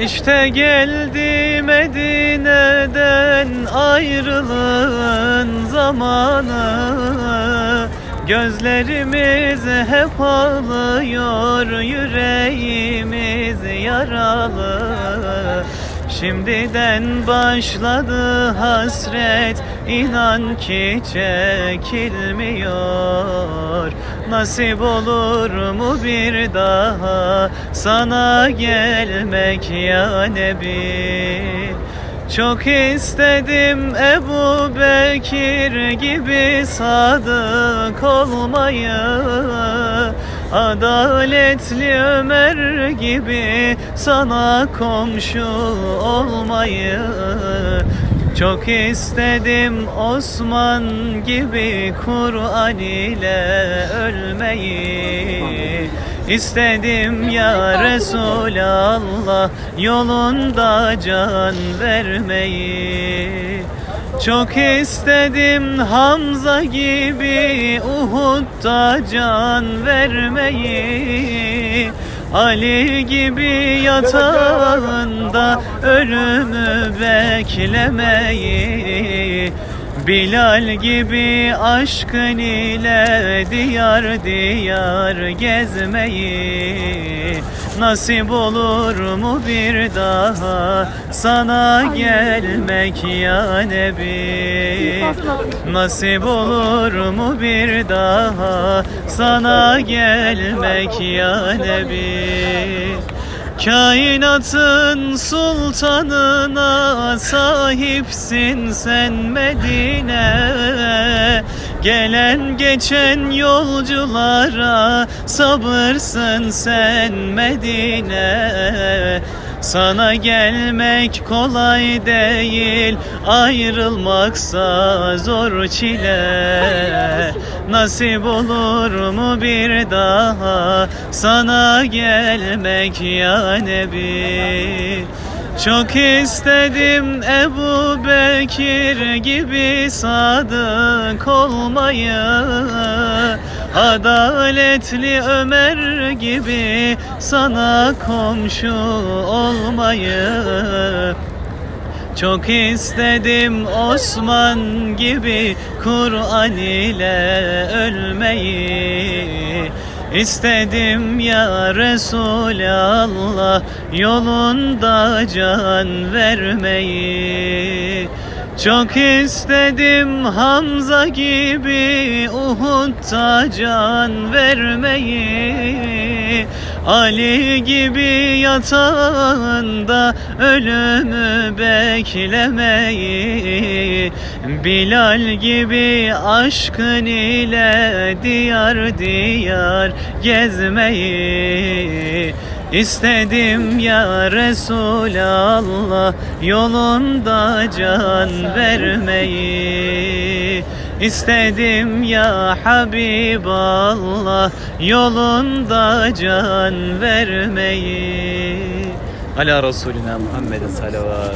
İşte geldi Medine'den ayrılığın zamanı. Gözlerimiz hep ağlıyor, yüreğimiz yaralı. Şimdiden başladı hasret, inan ki çekilmiyor. Nasip olur mu bir daha sana gelmek ya Nebi? Çok istedim Ebu Bekir gibi sadık olmayı, adaletli Ömer gibi sana komşu olmayı. Çok istedim Osman gibi Kur'an ile ölmeyi. İstedim ya Resulallah yolunda can vermeyi. Çok istedim Hamza gibi Uhud'da can vermeyi. Ali gibi yatağında ölümü beklemeyi. Bilal gibi aşkın ile diyar diyar gezmeyi. Nasip olur mu bir daha sana gelmek ya Nebi? Nasip olur mu bir daha sana gelmek ya Nebi? Kainatın sultanına sahipsin sen Medine. Gelen geçen yolculara sabırsın sen Medine. Sana gelmek kolay değil, ayrılmaksa zor çile. Nasip olur mu bir daha sana gelmek ya Nebi? Çok istedim Ebu Bekir gibi sadık olmayı, adaletli Ömer gibi sana komşu olmayı. Çok istedim Osman gibi Kur'an ile ölmeyi. İstedim ya Resulallah yolunda can vermeyi. Çok istedim Hamza gibi Uhud'da can vermeyi. Ali gibi yatağında ölümü beklemeyi. Bilal gibi aşkın ile diyar diyar gezmeyi. İstedim ya Resulallah yolunda can vermeyi. İstedim ya Habiballah yolunda can vermeyi. Ala Resulina Muhammed'in salavat.